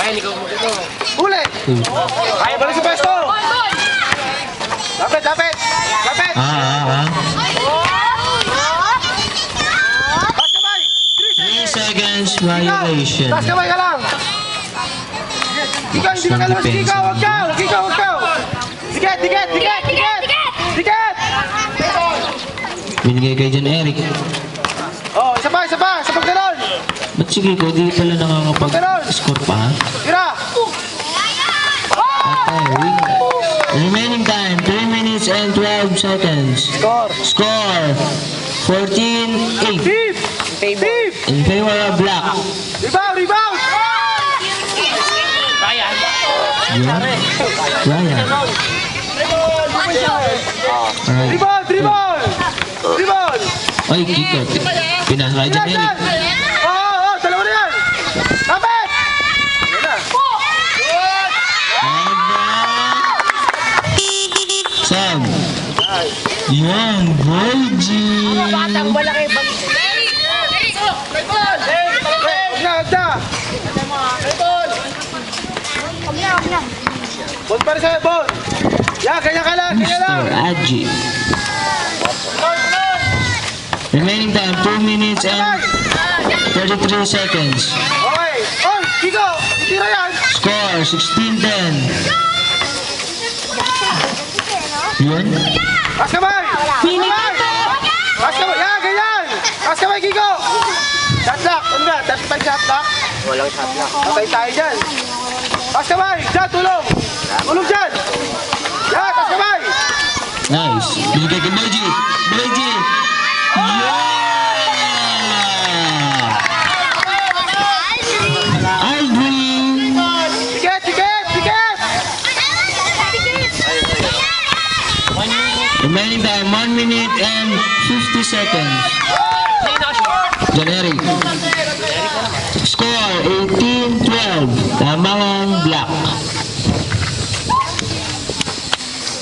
Ryan, ikaw mo dito. Huli! Kaya balik sa pwesto! Lapit, lapit! Lapit! Taas kamay! 3 seconds violation. Taas kamay ka lang! Ikaw, hindi makalabas. Ikaw, huwag ka! Huwag ka! Tiket! Binigay kay John Eric. Oh, isa pa! Sa pagkaroon! Ba't si Kiko di pala nakakapag-score pa? Tira! Remaining time, 3 minutes and 12 seconds. Score 14-8. Deep! In favor of Black. Rebound! Ryan. Ryan. Alright. Rebound! Ay, Kiko. Pinasa kay John Eric. Dalawa na yan! Lapit! Sam. Yan, Virgin. Wala kayo balik. Huwag na. Bon pa rin sa'yo, Bon! Yan, ganyan ka lang! Mr. Aji. Remaining time, 2 minutes and 33 seconds. Okay! Oh, Kiko! Tira yan! Score 16-10. Yun. Taas kamay! Taas kamay! Yan, ganyan! Taas kamay, Kiko! Shot lock! Ano na? Taas pa shot lock? Walang shot lock. Patay tayo dyan! Taas kamay! Dyan, tulong! Tulong dyan! Yan, taas kamay! Nice. Binigay kay Boyji. Boyji. Aldrin. Tiket! Remaining time, 1 minute and 50 seconds. John Eric. Score 18-12. Tamangan Black.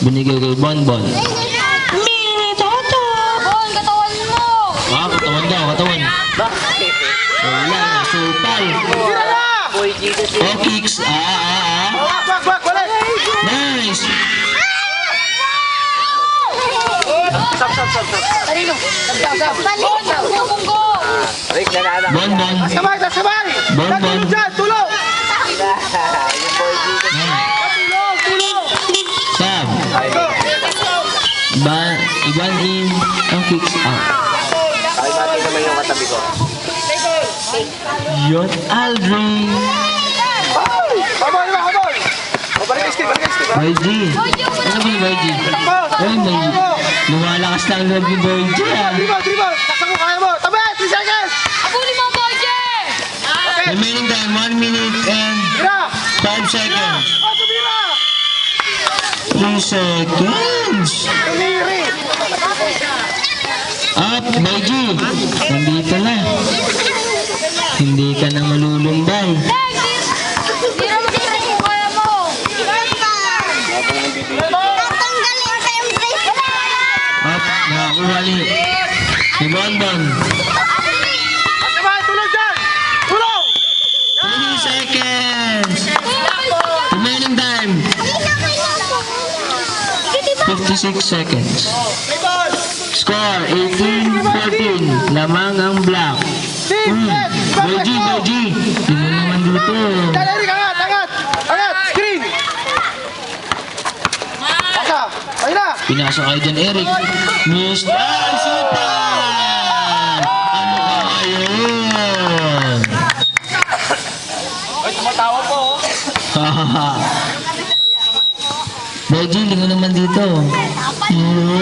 Binigay kay Bonbon. Bon, katawan mo. Katawan daw, katawan. Wala, supal. Tira na! Oh, kicks. Bak! Balik! Nice. Sab! Talino. Balik. Bunggo. Rick, nanana. Bonbon. Taas kamay! Bon. Tulong dyan! Tulong! Yung boy dito. Tulong! Sam. Iban in ang kicks out. Ay, bati naman yung katabi ko. Yun, Aldrin. Habol! Balik ang stick! YG. Ano ba yung YG? Ay, may lumalakas na ang loob ni YG. Dribble! Saksak mo, kaya mo! Tabi! 3 seconds! Abuli mo, Boje. Remaining time, 1 minute and Tira! 5 seconds. Tumira! 3 seconds. Tumiri! Up, YG. Nandito na. Hindi ka na malulumbay. Hindi naman yung kaya mo. Tatanggalin ka yung brace. Up, nakakuha ni Bonbon. Sabay! Tulong dyan! Tulong! 3 seconds. Remaining time, 56 seconds. Score 18-14. Lamang ang Black. Boyji. Hindi mo naman dito. Eric, angat! Screen! Pasa! Ayun na! Pinasa kay John Eric. Missed. Ay, super! Ano ka yun? Ay, tumatawa po! Boyji, hindi mo naman dito. Yun.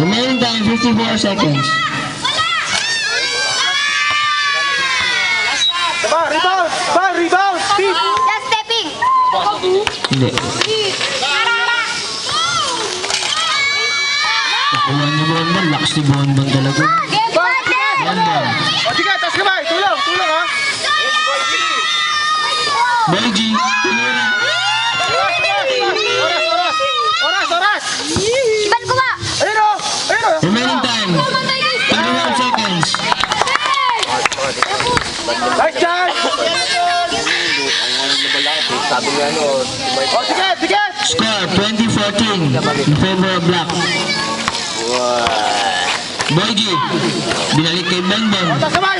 Remaining time, 54 seconds. Rebound! Steve! Last stepping. Hindi. Nakuha niyo Bonbon. Lakas ni Bonbon talaga. Game partner. Bonbon. O, sige, taas kamay! Tulong ha! Boyji, tumira. Oras! Iban ko ba? Ayun o! Remaining time, 31 seconds. Nice chance! Sabi nga ano, Oh, ticket, ticket! Score 2014 in favor of Black. Boy G, binalik kay Bonbon. Taas sabay!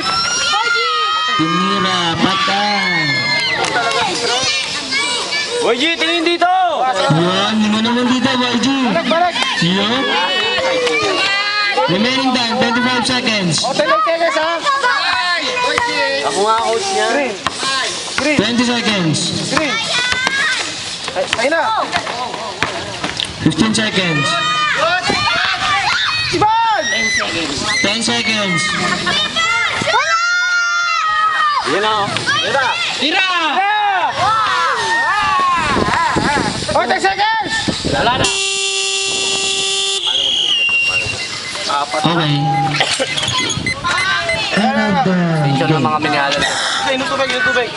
Tinira, patay. Boy G, tingin dito! Yan, lima naman dito, Boy G. Balik, balik! Yan. Remaining time, 25 seconds. O, 10 seconds ha! Ako nga coach niya. Green! Green! 20 seconds. Green! Ay na! 15 seconds. Iban! 10 seconds. Yan o. Yan na. Tira! O, 10 seconds! Wala na. Okay. Picture ng mga minihalo. Ay, yung tubig, yung tubig.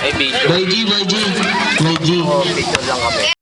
Ay, video. Boy G, Boy G. Boy G. Picture lang kami.